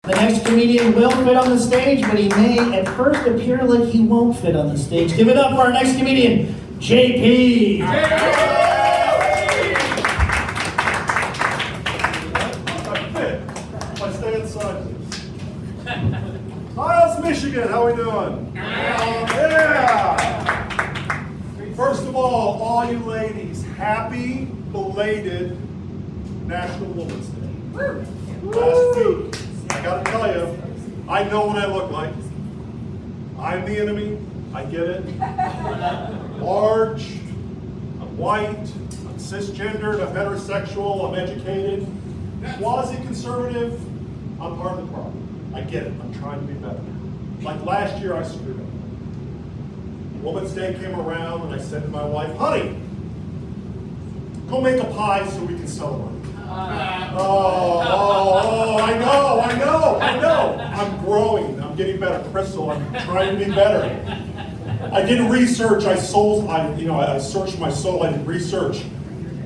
The next comedian will fit on the stage, but he may at first appear like he won't fit on the stage. Give it up for our next comedian, JP. I stay inside, please. Miles, Michigan, how we doing? Yeah! First of all you ladies, happy belated National Women's Day. Last week, I gotta tell you, I know what I look like. I'm the enemy, I get it. Large, I'm white, I'm cisgendered, I'm heterosexual, I'm educated. Quasi-conservative, I'm part of the problem. I get it, I'm trying to be better. Like last year, I screwed up. Women's Day came around and I said to my wife, honey, go make a pie so we can celebrate. I know. I'm growing, I'm getting better. Crystal, I'm trying to be better. I did research, I searched my soul, I did research.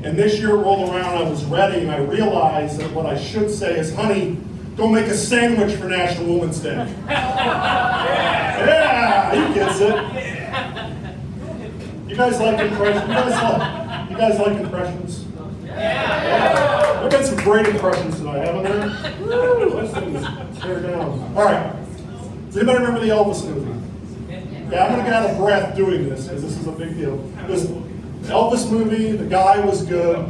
And this year rolled around, I was ready, and I realized that what I should say is, honey, go make a sandwich for National Women's Day. Yeah, he gets it. You guys like impressions? You guys like impressions? Yeah. We've got some great impressions tonight, haven't there? Woo, this thing is tear down. All right. Does anybody remember the Elvis movie? Yeah, I'm gonna get out of breath doing this because this is a big deal. This Elvis movie, the guy was good.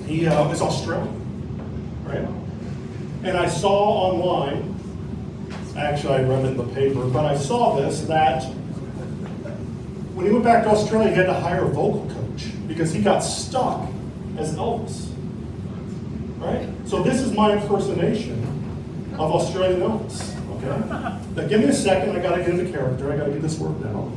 He is Australian, right? And I saw online, actually I read it in the paper, but I saw this, that when he went back to Australia, he had to hire a vocal coach because he got stuck as Elvis, right? So this is my impersonation of Australian Elvis, okay? Now give me a second, I gotta get into character, I gotta get this worked out.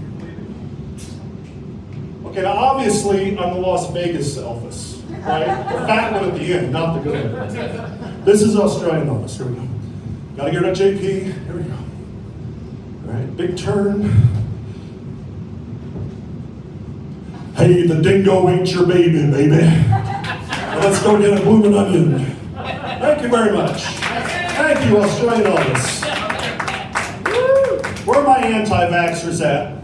Okay, now obviously I'm the Las Vegas Elvis, right? The fat one at the end, not the good one. This is Australian Elvis, here we go. Gotta get it up, JP, here we go. All right, big turn. Hey, the dingo ate your baby, baby. Now let's go get a bloomin' onion. Thank you very much. Thank you, Australian Elvis. Where are my anti-vaxxers at?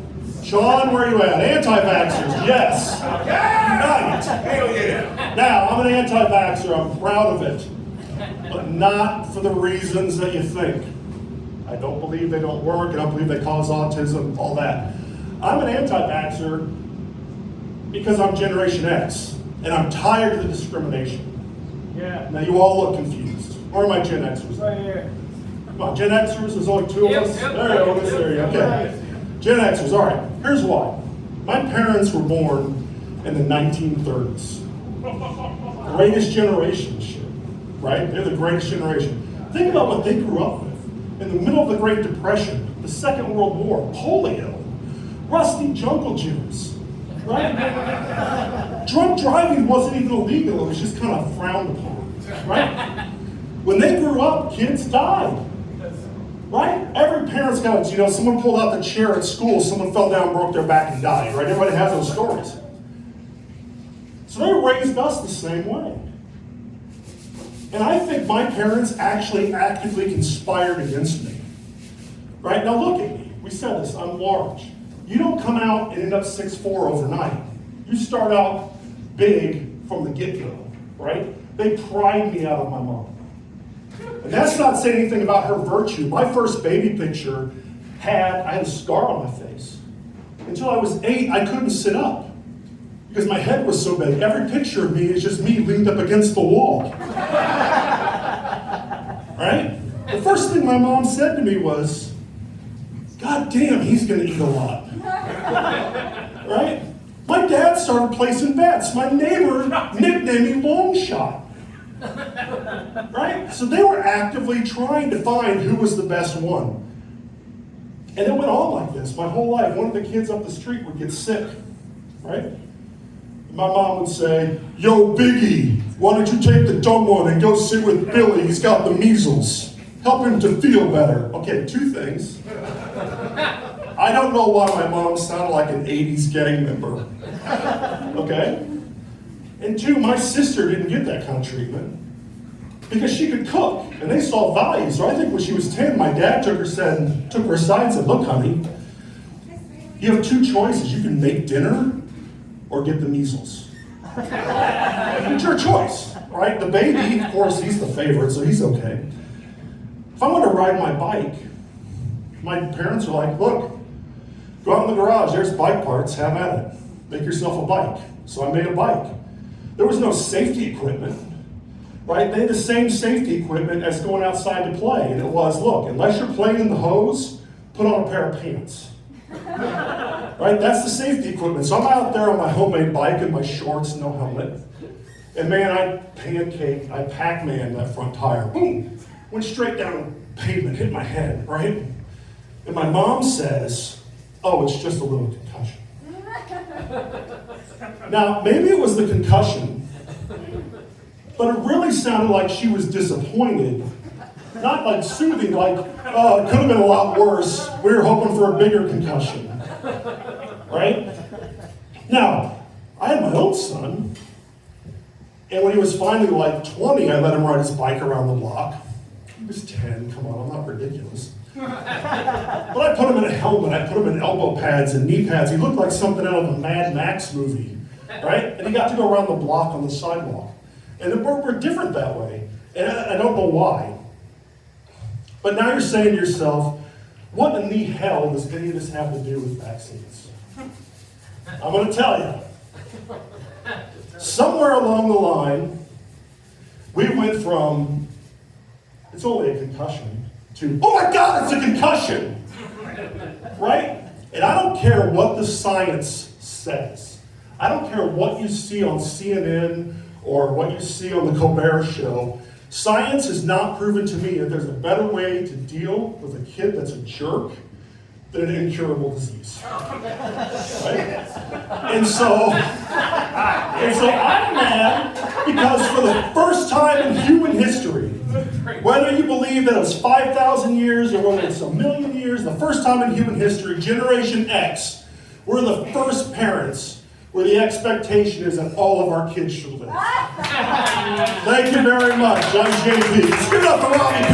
Sean, where are you at? Anti-vaxxers, yes. Unite. Hell yeah. Now, I'm an anti-vaxxer, I'm proud of it. But not for the reasons that you think. I don't believe they don't work, I don't believe they cause autism, all that. I'm an anti-vaxxer because I'm Generation X, and I'm tired of the discrimination. Yeah. Now you all look confused. Where are my Gen Xers? Right here. Come on, Gen Xers, there's only two of us? Yep. There you go, there you go, okay. Gen Xers, all right, here's why. My parents were born in the 1930s. Greatest generation shit, right? They're the greatest generation. Think about what they grew up with. In the middle of the Great Depression, the Second World War, polio, rusty jungle gyms, right? Drunk driving wasn't even illegal, it was just kind of frowned upon, right? When they grew up, kids died, right? Every parent's got, someone pulled out the chair at school, someone fell down, broke their back and died, right? Everybody has those stories. So they raised us the same way. And I think my parents actually actively conspired against me, right? Now look at me, we said this, I'm large. You don't come out and end up 6'4" overnight. You start out big from the get-go, right? They pried me out of my mom. And that's not saying anything about her virtue. My first baby picture I had a scar on my face. Until I was 8, I couldn't sit up because my head was so big. Every picture of me is just me leaned up against the wall. Right? The first thing my mom said to me was, God damn, he's gonna eat a lot. Right? My dad started placing bets. My neighbor nicknamed me Long Shot. Right? So they were actively trying to find who was the best one. And it went on like this my whole life. One of the kids up the street would get sick. Right? My mom would say, yo, Biggie, why don't you take the dumb one and go sit with Billy? He's got the measles. Help him to feel better. Okay, 2 things. I don't know why my mom sounded like an 80s gang member. Okay? And 2, my sister didn't get that kind of treatment. because she could cook, and they saw value. So I think when she was 10, my dad took her aside and said, look, honey, you have two choices. You can make dinner or get the measles. It's your choice, right? The baby, of course, he's the favorite, so he's okay. If I want to ride my bike, my parents are like, look, go out in the garage, there's bike parts, have at it. Make yourself a bike. So I made a bike. There was no safety equipment, right? They had the same safety equipment as going outside to play. And it was, look, unless you're playing in the hose, put on a pair of pants. Right? That's the safety equipment. So I'm out there on my homemade bike in my shorts, no helmet. And man, I Pac-Man that front tire. Boom! Went straight down the pavement, hit my head, right? And my mom says, oh, it's just a little concussion. Now, maybe it was the concussion, but it really sounded like she was disappointed. Not like soothing, like, oh, it could have been a lot worse. We were hoping for a bigger concussion. Right? Now, I had my own son, and when he was finally like 20, I let him ride his bike around the block. He was 10, come on, I'm not ridiculous. But I put him in a helmet, I put him in elbow pads and knee pads. He looked like something out of a Mad Max movie, right? And he got to go around the block on the sidewalk. And we're different that way, and I don't know why. But now you're saying to yourself, what in the hell does any of this have to do with vaccines? I'm going to tell you. Somewhere along the line, we went from, it's only a concussion, to, oh my God, it's a concussion! Right? And I don't care what the science says. I don't care what you see on CNN or what you see on the Colbert Show. Science has not proven to me that there's a better way to deal with a kid that's a jerk than an incurable disease. Right? And so I'm mad because for the first time in human history, whether you believe that it was 5,000 years or whether it's 1,000,000 years, the first time in human history, Generation X, we're the first parents where the expectation is that all of our kids should live. Thank you very much. I'm JP. Let's give it up for Robbie P.